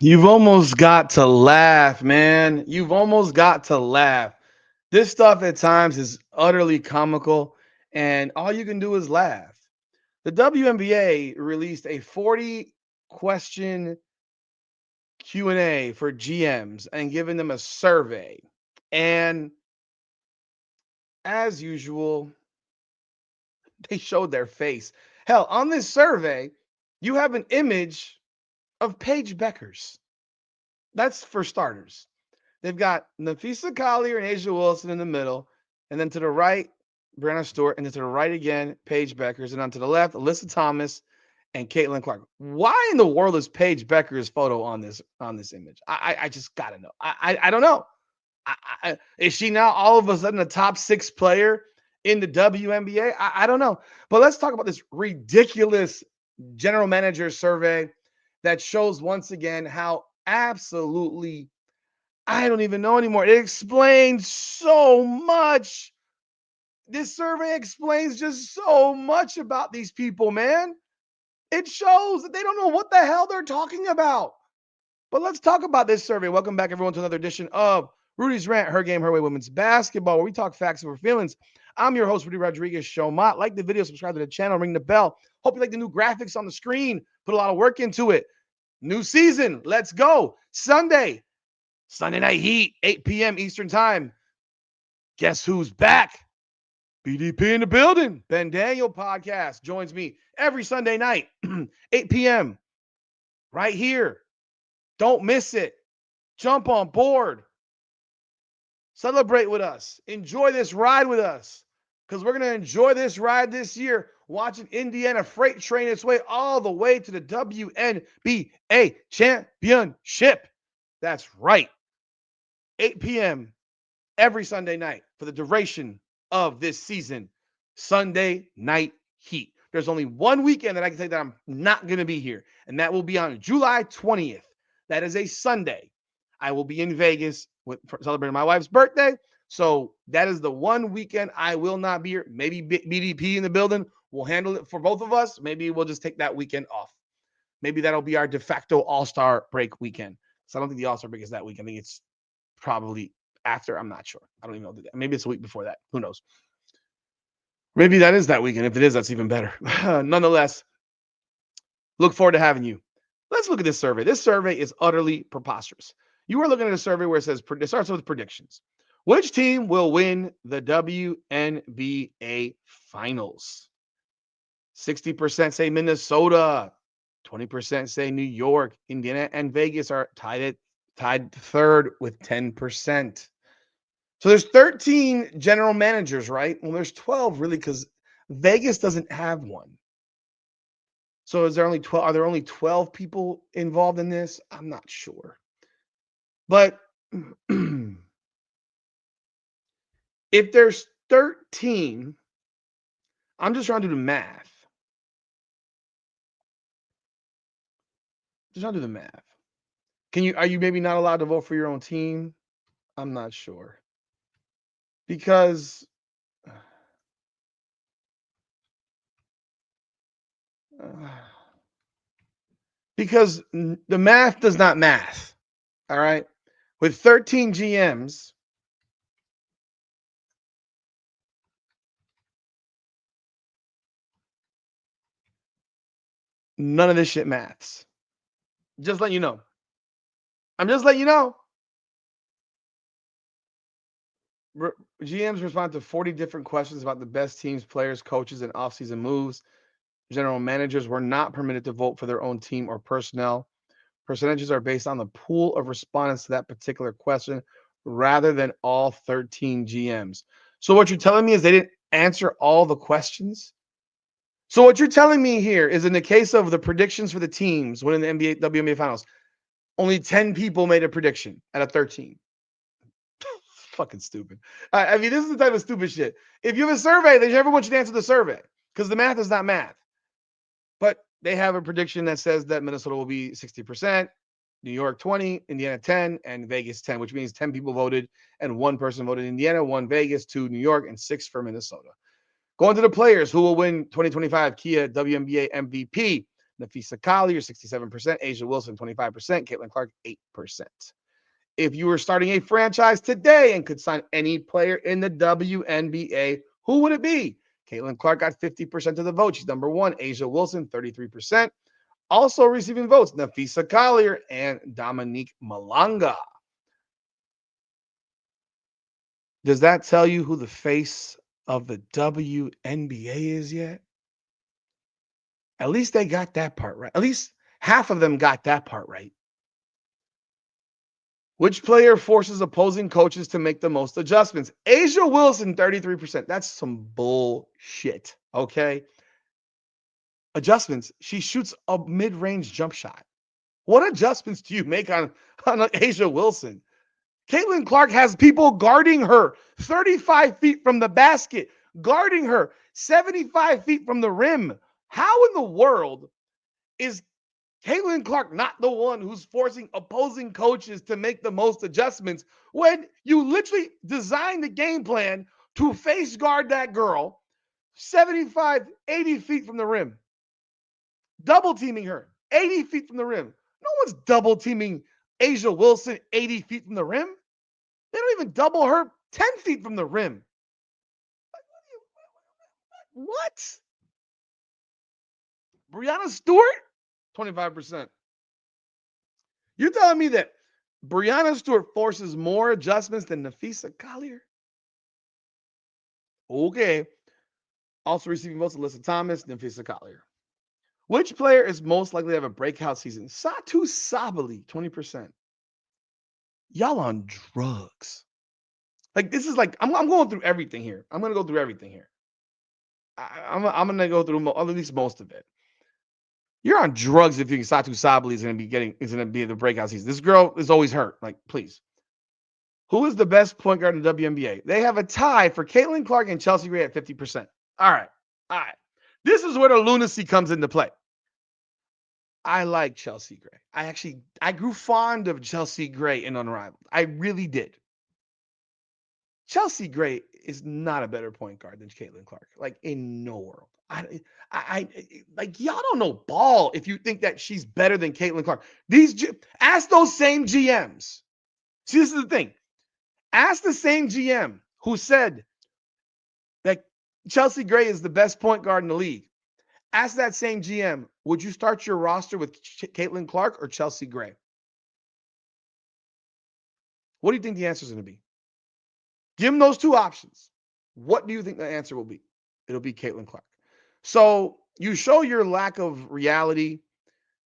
You've almost got to laugh, man. You've almost got to laugh. This stuff at times is utterly comical, and all you can do is laugh. The WNBA released a 40 question Q&A for GMs and given them a survey. And as usual, they showed their face. Hell, on this survey, you have an image of Paige Beckers. That's for starters. They've got Nafisa Collier and Asia Wilson in the middle, and then to the right, Brianna Stewart, and then to the right again, Paige Beckers, and on to the left, Alyssa Thomas and Caitlin Clark. Why in the world is Paige Becker's photo on this image? I just gotta know. I don't know. Is she now all of a sudden a top 6 player in the WNBA? I don't know. But let's talk about this ridiculous general manager survey that shows once again how absolutely I don't even know anymore. It explains so much. This survey explains just so much about these people, man. It shows that they don't know what the hell they're talking about. But let's talk about this survey. Welcome back, everyone, to another edition of Rudy's Rant, Her Game, Her Way Women's Basketball, where we talk facts over feelings. I'm your host, Rudy Rodriguez Showmont. Like the video, subscribe to the channel, ring the bell. Hope you like the new graphics on the screen. Put a lot of work into it. New season. Let's go. Sunday Night Heat, 8 p.m. Eastern Time. Guess who's back? BDP in the building. Ben Daniel podcast joins me every Sunday night, 8 p.m. right here. Don't miss it. Jump on board. Celebrate with us. Enjoy this ride with us because we're going to enjoy this ride this year watching Indiana Freight train its way all the way to the WNBA Championship. That's right. 8 p.m. every Sunday night for the duration of this season. Sunday Night Heat. There's only one weekend that I can say that I'm not going to be here, and that will be on July 20th. That is a Sunday. I will be in Vegas celebrating my wife's birthday. So that is the one weekend I will not be here. Maybe BDP in the building will handle it for both of us. Maybe we'll just take that weekend off. Maybe that'll be our de facto All-Star break weekend. So I don't think the All-Star break is that week. I think it's probably after. I'm not sure. I don't even know. Maybe it's a week before that. Who knows? Maybe that is that weekend. If it is, that's even better. Nonetheless, look forward to having you. Let's look at this survey. This survey is utterly preposterous. You are looking at a survey where it says, it starts with predictions. Which team will win the WNBA Finals? 60% say Minnesota. 20% say New York. Indiana and Vegas are tied third with 10%. So there's 13 general managers, right? Well, there's 12 really because Vegas doesn't have one. So is there only 12? Are there only 12 people involved in this? I'm not sure. But if there's 13, I'm just trying to do the math. Are you maybe not allowed to vote for your own team? I'm not sure. Because the math does not math. All right. With 13 GMs, none of this shit maths. Just letting you know. I'm just letting you know. GMs respond to 40 different questions about the best teams, players, coaches, and offseason moves. General managers were not permitted to vote for their own team or personnel. Percentages are based on the pool of respondents to that particular question rather than all 13 GMs. So what you're telling me is they didn't answer all the questions? So what you're telling me here is in the case of the predictions for the teams winning the WNBA Finals, only 10 people made a prediction out of 13. Fucking stupid. I mean, this is the type of stupid shit. If you have a survey, then everyone should answer the survey because the math is not math. But they have a prediction that says that Minnesota will be 60%, New York 20, Indiana 10, and Vegas 10, which means 10 people voted and one person voted Indiana, 1 Vegas, 2 New York, and 6 for Minnesota. Going to the players who will win 2025 Kia WNBA MVP. Nafisa Collier, 67%. Asia Wilson, 25%. Caitlin Clark, 8%. If you were starting a franchise today and could sign any player in the WNBA, who would it be? Caitlin Clark got 50% of the vote. She's number one. Asia Wilson, 33%. Also receiving votes, Nafisa Collier and Dominique Malanga. Does that tell you who the face of the WNBA is yet? At least they got that part right. At least half of them got that part right. Which player forces opposing coaches to make the most adjustments? Asia Wilson, 33%. That's some bullshit. Okay. Adjustments. She shoots a mid-range jump shot. What adjustments do you make on Asia Wilson? Caitlin Clark has people guarding her 35 feet from the basket, guarding her 75 feet from the rim. How in the world is Caitlin Clark not the one who's forcing opposing coaches to make the most adjustments when you literally designed the game plan to face guard that girl 75, 80 feet from the rim, double teaming her 80 feet from the rim? No one's double teaming Asia Wilson 80 feet from the rim. They don't even double her 10 feet from the rim. What? Brianna Stewart? 25%. You're telling me that Brianna Stewart forces more adjustments than Nafisa Collier? Okay. Also receiving votes, Alyssa Thomas, Nafisa Collier. Which player is most likely to have a breakout season? Satu Sabali, 20%. Y'all on drugs. Like, this is like, I'm going through everything here. I'm going to go through everything here. I'm going to go through at least most of it. You're on drugs if you think Satu Sabali is going to be the breakout season. This girl is always hurt. Like, please. Who is the best point guard in the WNBA? They have a tie for Caitlin Clark and Chelsea Gray at 50%. All right. All right. This is where the lunacy comes into play. I like Chelsea Gray. I grew fond of Chelsea Gray in Unrivaled. I really did. Chelsea Gray is not a better point guard than Caitlin Clark. Like, in no world. I like, y'all don't know ball if you think that she's better than Caitlin Clark. Ask those same GMs. See, this is the thing. Ask the same GM who said that Chelsea Gray is the best point guard in the league. Ask that same GM, would you start your roster with Caitlin Clark or Chelsea Gray? What do you think the answer is going to be? Give them those two options. What do you think the answer will be? It'll be Caitlin Clark. So you show your lack of reality.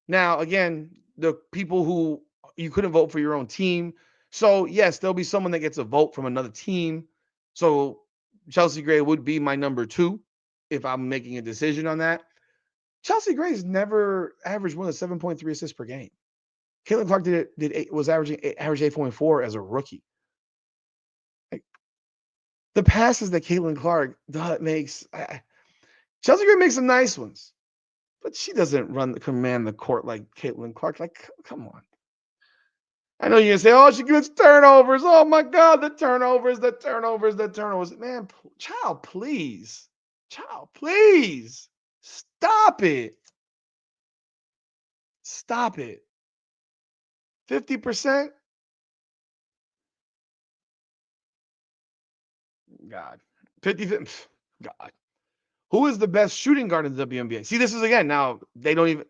Now, again, the people who you couldn't vote for your own team. So, yes, there'll be someone that gets a vote from another team. So Chelsea Gray would be my number 2 if I'm making a decision on that. Chelsea Gray's never averaged more than 7.3 assists per game. Caitlin Clark was averaging 8.4 as a rookie. Like, the passes that Caitlin Clark makes, Chelsea Gray makes some nice ones, but she doesn't command the court like Caitlin Clark. Like, come on. I know you're gonna say, "Oh, she gets turnovers." Oh my God, the turnovers. Man, child, please, stop it. 50%. God, 50. God, who is the best shooting guard in the WNBA? See, this is again now they don't even.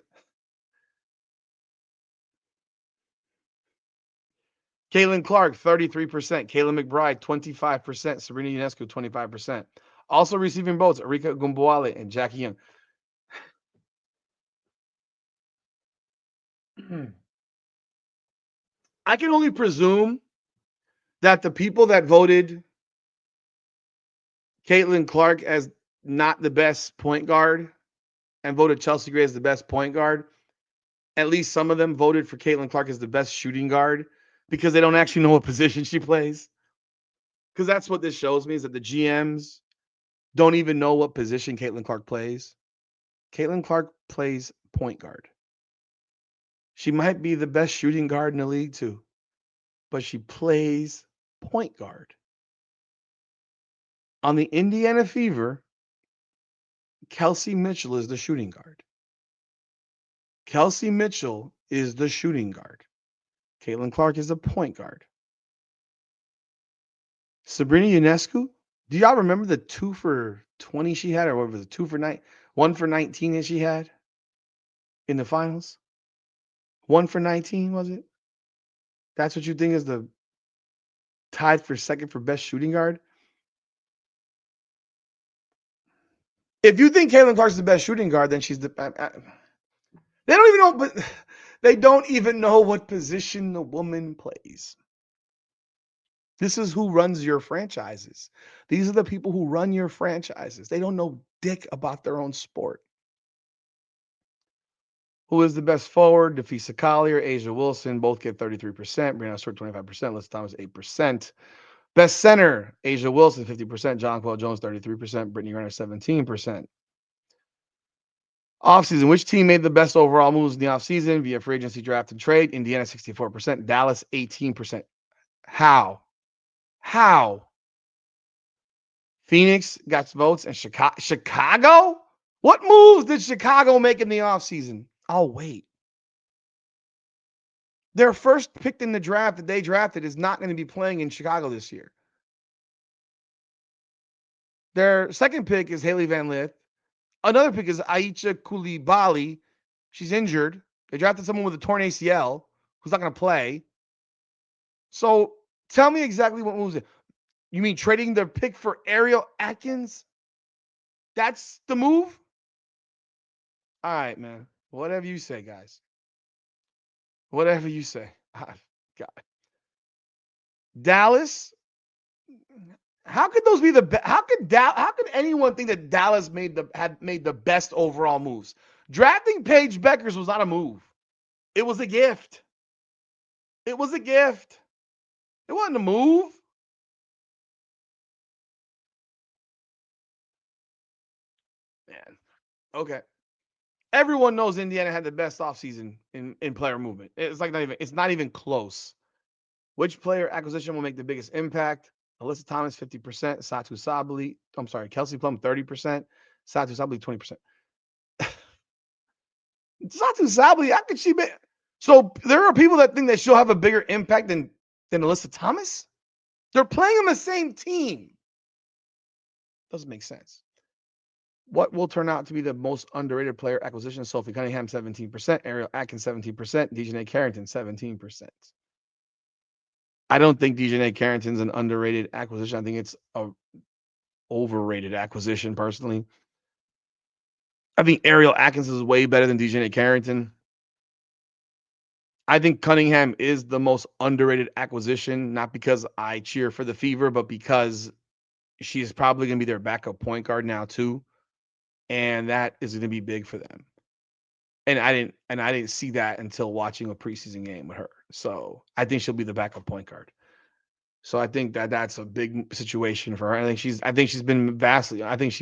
Caitlin Clark, 33%. Kayla McBride, 25%. Serena Ionescu, 25%. Also receiving votes, Arika Gumbuale and Jackie Young. I can only presume that the people that voted Caitlin Clark as not the best point guard and voted Chelsea Gray as the best point guard, at least some of them voted for Caitlin Clark as the best shooting guard because they don't actually know what position she plays. Because that's what this shows me is that the GMs don't even know what position Caitlin Clark plays. Caitlin Clark plays point guard. She might be the best shooting guard in the league too, but she plays point guard. On the Indiana Fever, Kelsey Mitchell is the shooting guard. Kelsey Mitchell is the shooting guard. Caitlin Clark is the point guard. Sabrina Ionescu, do y'all remember the 2 for 20 she had, or what was it, 1 for 19 that she had in the finals? 1 for 19, was it? That's what you think is the tied for second for best shooting guard? If you think Caitlin Clark's the best shooting guard, then she's the. They don't even know, but they don't even know what position the woman plays. This is who runs your franchises. These are the people who run your franchises. They don't know dick about their own sport. Who is the best forward? Defisa Collier, Asia Wilson, both get 33%. Brianna Stewart, 25%. Liz Thomas, 8%. Best center, Asia Wilson, 50%. John Paul Jones, 33%. Brittany Griner, 17%. Offseason, which team made the best overall moves in the offseason via free agency, draft, and trade? Indiana, 64%. Dallas, 18%. How? How? Phoenix got votes, and Chicago? What moves did Chicago make in the offseason? Oh, wait. Their first pick in the draft that they drafted is not going to be playing in Chicago this year. Their second pick is Haley Van Lith. Another pick is Aicha Koulibaly. She's injured. They drafted someone with a torn ACL who's not going to play. So tell me exactly what moves it. You mean trading their pick for Ariel Atkins? That's the move? All right, man. Whatever you say, guys. Whatever you say. God. Dallas. How could those be the best? How could anyone think that Dallas had made the best overall moves? Drafting Paige Beckers was not a move. It was a gift. It was a gift. It wasn't a move. Man. Okay. Everyone knows Indiana had the best offseason in player movement. It's not even close. Which player acquisition will make the biggest impact? Alyssa Thomas, 50%. Kelsey Plum, 30%. Satu Sabali, 20%. Satu Sabali, how could she be? So there are people that think that she'll have a bigger impact than Alyssa Thomas? They're playing on the same team. Doesn't make sense. What will turn out to be the most underrated player acquisition? Sophie Cunningham, 17%. Ariel Atkins, 17%. Dejanay Carrington, 17%. I don't think Dejanay Carrington's an underrated acquisition. I think it's a overrated acquisition, personally. I think Ariel Atkins is way better than Dejanay Carrington. I think Cunningham is the most underrated acquisition, not because I cheer for the Fever, but because she's probably going to be their backup point guard now too, and that is going to be big for them. And I didn't see that until watching a preseason game with her. So I think she'll be the backup point guard. So I think that's a big situation for her. I think she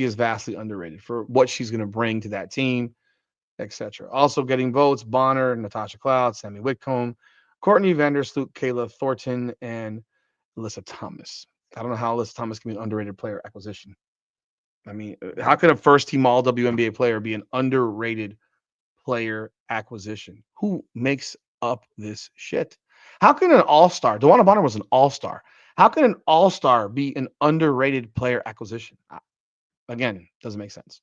is vastly underrated for what she's going to bring to that team, etc. Also getting votes: Bonner, Natasha Cloud, Sammy Whitcomb, Courtney Vandersloot, Kayla Thornton, and Alyssa Thomas. I don't know how Alyssa Thomas can be an underrated player acquisition. I mean, how could a first team all WNBA player be an underrated player acquisition? Who makes up this shit? How can an all-star, DeWanna Bonner was an all-star. How can an all-star be an underrated player acquisition? Again, doesn't make sense.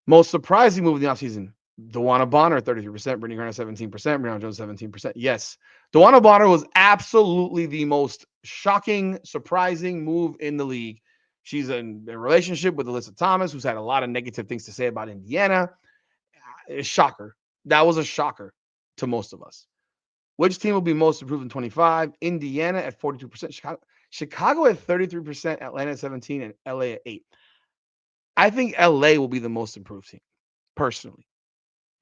Most surprising move in the offseason: DeWanna Bonner, 33%, Brittany Griner, 17%, Brianna Jones, 17%. Yes, DeWanna Bonner was absolutely the most shocking, surprising move in the league. She's in a relationship with Alyssa Thomas, who's had a lot of negative things to say about Indiana. A shocker. That was a shocker to most of us. Which team will be most improved in 25? Indiana at 42%, Chicago at 33%, Atlanta at 17%, and LA at 8%. I think LA will be the most improved team, personally.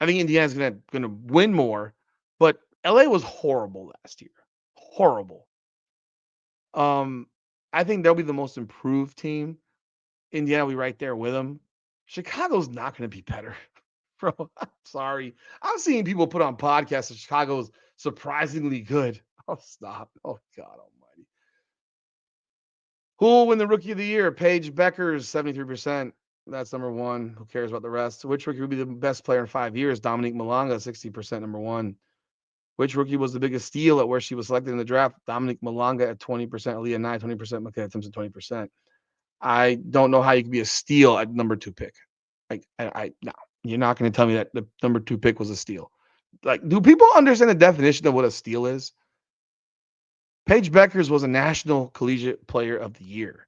I think Indiana's gonna win more, but LA was horrible last year. Horrible. I think they'll be the most improved team. Indiana will be right there with them. Chicago's not gonna be better. Bro, I'm sorry. I'm seeing people put on podcasts that Chicago's surprisingly good. Oh, stop. Oh, God almighty. Who will win the Rookie of the Year? Paige Beckers, 73%. That's number one. Who cares about the rest? Which rookie would be the best player in 5 years? Dominique Malanga, 60%, number one. Which rookie was the biggest steal at where she was selected in the draft? Dominique Malanga at 20%, Aaliyah Nye, 20%, Micaiah Thompson, 20%. I don't know how you could be a steal at number two pick. Like, no, you're not going to tell me that the number two pick was a steal. Like, do people understand the definition of what a steal is? Paige Beckers was a National Collegiate Player of the Year.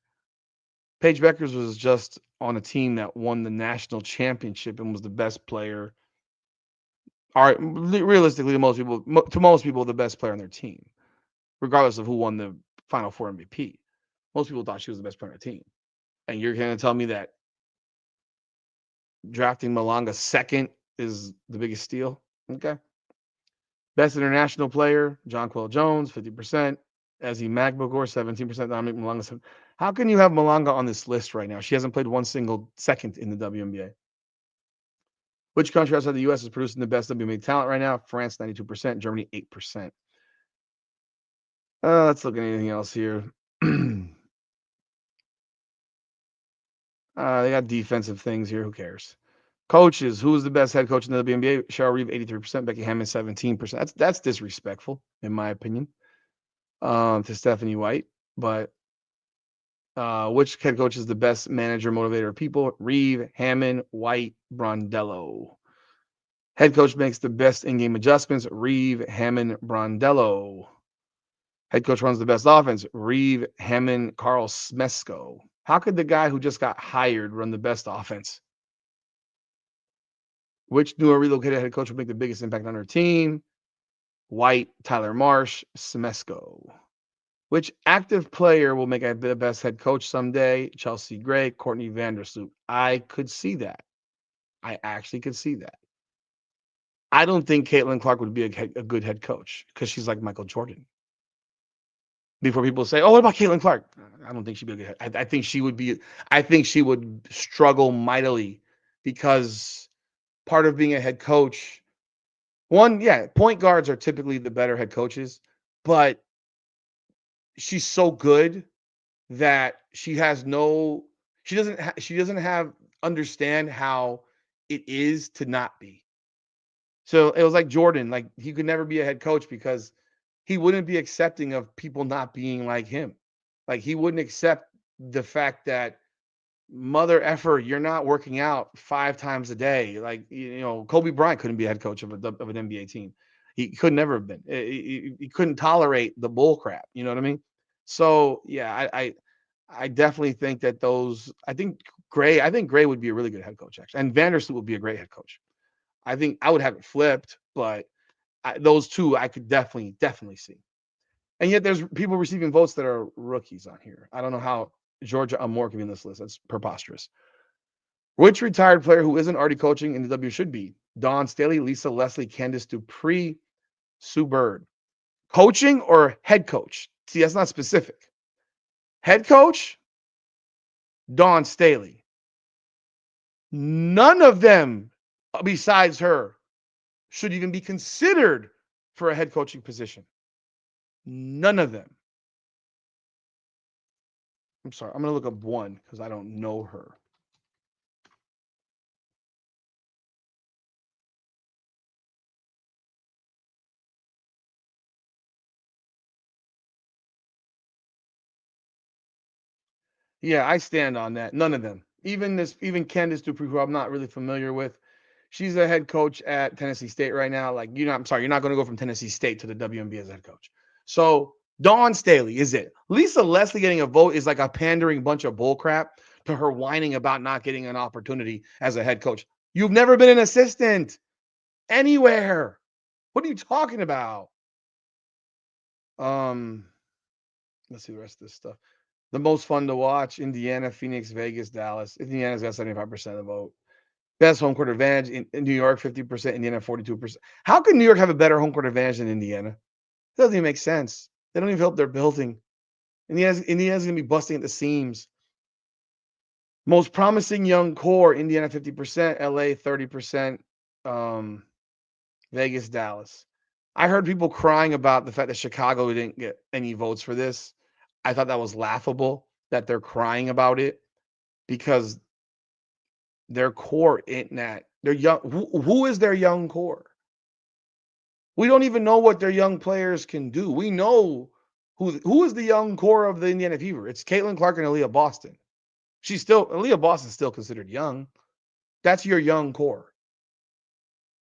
Paige Beckers was just on a team that won the national championship and was the best player. All right, realistically, to most people, the best player on their team, regardless of who won the Final Four MVP. Most people thought she was the best player on the team. And you're going to tell me that drafting Malanga second is the biggest steal? Okay. Best international player, Jonquel Jones, 50%. Ezzy Magbogor, 17%. Dominic Malanga. How can you have Malanga on this list right now? She hasn't played one single second in the WNBA. Which country outside the U.S. is producing the best WNBA talent right now? France, 92%. Germany, 8%. Let's look at anything else here. They got defensive things here. Who cares? Coaches. Who's the best head coach in the WNBA? Cheryl Reeve, 83%. Becky Hammond, 17%. That's disrespectful, in my opinion, to Stephanie White. But which head coach is the best manager, motivator of people? Reeve, Hammond, White, Brondello. Head coach makes the best in-game adjustments. Reeve, Hammond, Brondello. Head coach runs the best offense. Reeve, Hammond, Carl Smesko. How could the guy who just got hired run the best offense? Which new or relocated head coach will make the biggest impact on her team? White, Tyler Marsh, Smesko. Which active player will make the best head coach someday? Chelsea Gray, Courtney Vandersloot. I could see that. I actually could see that. I don't think Caitlin Clark would be a good head coach because she's like Michael Jordan. Before people say, "Oh, what about Caitlin Clark?" I don't think she'd be a good head. I think she would be. I think she would struggle mightily because part of being a head coach, point guards are typically the better head coaches, but she's so good that she doesn't have understand how it is to not be. So it was like Jordan, like he could never be a head coach because he wouldn't be accepting of people not being like him. Like he wouldn't accept the fact that mother effer, you're not working out 5 times a day. Like Kobe Bryant couldn't be a head coach of an NBA team. He could never have been. He couldn't tolerate the bull crap. You know what I mean? So yeah, I definitely think that those. I think Gray would be a really good head coach actually, and Vandersloot would be a great head coach. I think I would have it flipped, but those two I could definitely see. And yet there's people receiving votes that are rookies on here. I don't know how Georgia Amore can be in this list. That's preposterous. Which retired player who isn't already coaching in the W should be? Dawn Staley, Lisa Leslie, Candace Dupree, Sue Bird. Coaching or head coach? See, that's not specific. Head coach, Dawn Staley. None of them besides her should even be considered for a head coaching position. None of them. I'm sorry. I'm going to look up one because I don't know her. Yeah, I stand on that. None of them. Even Candace Dupree, who I'm not really familiar with, she's a head coach at Tennessee State right now. Like I'm sorry, you're not going to go from Tennessee State to the WNBA as head coach. So Dawn Staley is it. Lisa Leslie getting a vote is like a pandering bunch of bullcrap to her whining about not getting an opportunity as a head coach. You've never been an assistant anywhere. What are you talking about? Let's see the rest of this stuff. The most fun to watch: Indiana, Phoenix, Vegas, Dallas. Indiana's got 75% of the vote. Best home court advantage in New York, 50%. Indiana, 42%. How can New York have a better home court advantage than Indiana? It doesn't even make sense. They don't even help their building. Indiana's going to be busting at the seams. Most promising young core: Indiana, 50%. LA, 30%. Vegas, Dallas. I heard people crying about the fact that Chicago didn't get any votes for this. I thought that was laughable that they're crying about it because Their core in that. They're young. Who is their young core? We don't even know what their young players can do. We know who is the young core of the Indiana Fever. It's Caitlin Clark and Aaliyah Boston. Aaliyah Boston's still considered young. That's your young core.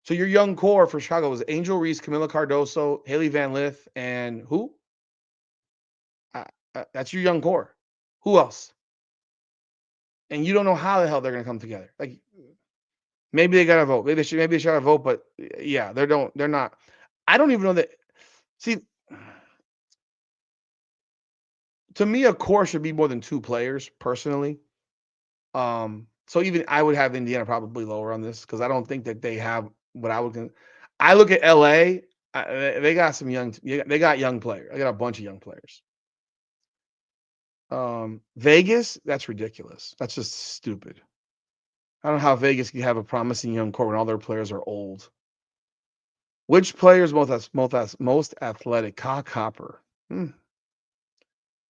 So your young core for Chicago was Angel Reese, Camila Cardoso, Haley Van Lith, and who? That's your young core. Who else? And you don't know how the hell they're going to come together. Like maybe they got to vote. Maybe they should have vote. But yeah, they're not. I don't even know that. See, to me, a core should be more than two players. Personally, so even I would have Indiana probably lower on this because I don't think that they have what I would. I look at LA. They got some young. They got young players. They got a bunch of young players. Vegas, that's ridiculous. That's just stupid. I don't know how Vegas can have a promising young core when all their players are old. Which player is most athletic? Cock Hopper.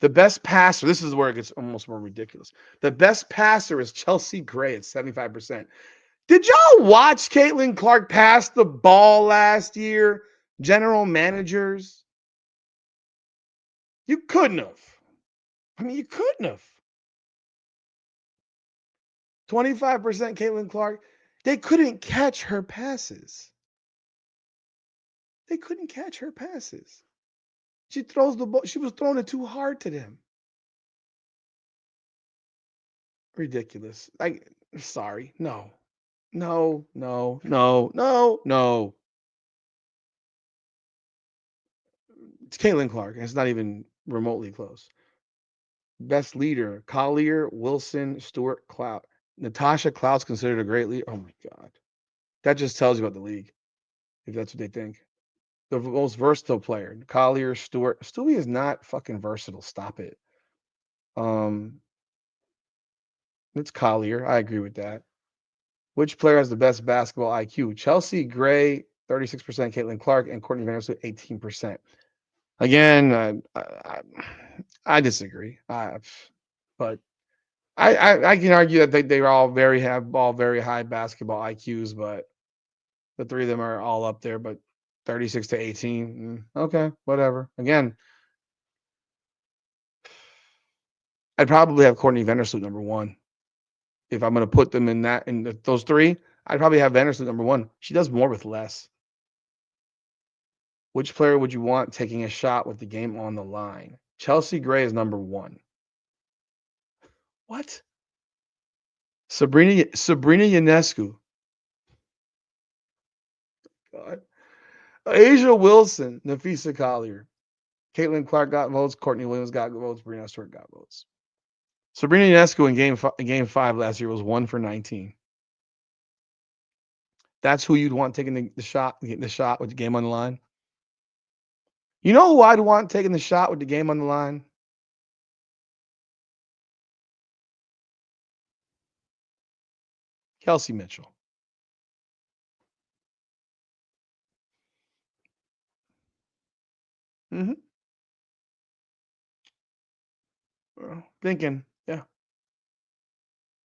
The best passer. This is where it gets almost more ridiculous. The best passer is Chelsea Gray at 75%. Did y'all watch Caitlin Clark pass the ball last year? General managers. You couldn't have. I mean, you couldn't have. 25% Caitlin Clark. They couldn't catch her passes. They couldn't catch her passes. She throws the ball. She was throwing it too hard to them. Ridiculous. Like, sorry. No. No, no, no, no, no. It's Caitlin Clark, and it's not even remotely close. Best leader: Collier, Wilson, Stewart, Cloud. Natasha Cloud's considered a great leader. Oh my god, that just tells you about the league. If that's what they think, the most versatile player: Collier, Stewart. Stewie is not fucking versatile. Stop it. Um, it's Collier. I agree with that. Which player has the best basketball IQ? Chelsea Gray, 36%, Caitlin Clark, and Courtney Vanderson, 18%. Again, I disagree. But I can argue that they all very high basketball IQs, but the three of them are all up there. But 36 to 18, okay, whatever. Again, I'd probably have Courtney Vandersloot number one if I'm going to put them in those three. I'd probably have Vandersloot number one. She does more with less. Which player would you want taking a shot with the game on the line? Chelsea Gray is number one. What? Sabrina Ionescu. God. Asia Wilson, Nafisa Collier. Caitlin Clark got votes. Courtney Williams got votes. Brianna Stewart got votes. Sabrina Ionescu in game 5 last year was 1 for 19. That's who you'd want taking the shot with the game on the line. You know who I'd want taking the shot with the game on the line? Kelsey Mitchell. Mm-hmm. Thinking, yeah,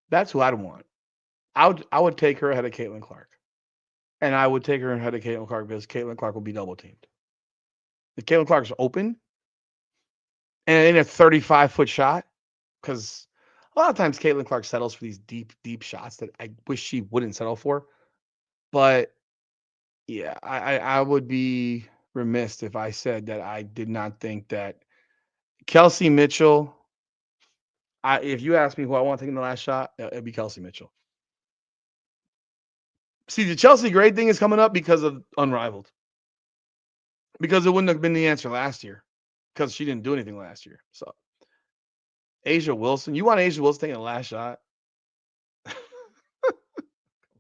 that's who I'd want. I would take her ahead of Caitlin Clark, and I would take her ahead of Caitlin Clark because Caitlin Clark will be double teamed. If Caitlin Clark's open and in a 35-foot shot, because a lot of times Caitlin Clark settles for these deep shots that I wish she wouldn't settle for. But yeah, I would be remiss if I said that I did not think that Kelsey Mitchell. If you ask me who I want taking the last shot, it'd be Kelsey Mitchell. See, the Chelsea Gray thing is coming up because of Unrivaled. Because it wouldn't have been the answer last year because she didn't do anything last year. So Asia Wilson, you want Asia Wilson taking the last shot? Come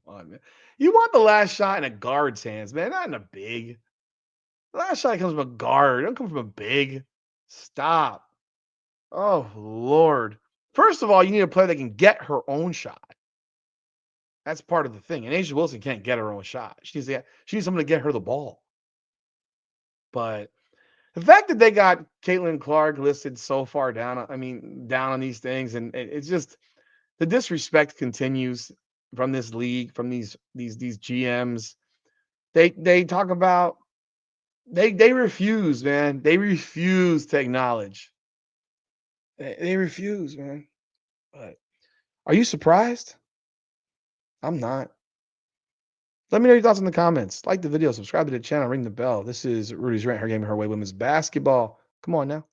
on, man. You want the last shot in a guard's hands, man, not in a big. The last shot comes from a guard. It don't come from a big. Stop. Oh Lord. First of all, you need a player that can get her own shot. That's part of the thing. And Asia Wilson can't get her own shot. She needs someone to get her the ball. But the fact that they got Caitlin Clark listed so far down, down on these things, and it's just the disrespect continues. from this league, from these GMs. They talk about they refuse, man. They refuse to acknowledge. They refuse, man. But are you surprised? I'm not. Let me know your thoughts in the comments. Like the video, subscribe to the channel, ring the bell. This is Rudy's Rant, Her Game, Her Way Women's Basketball. Come on now.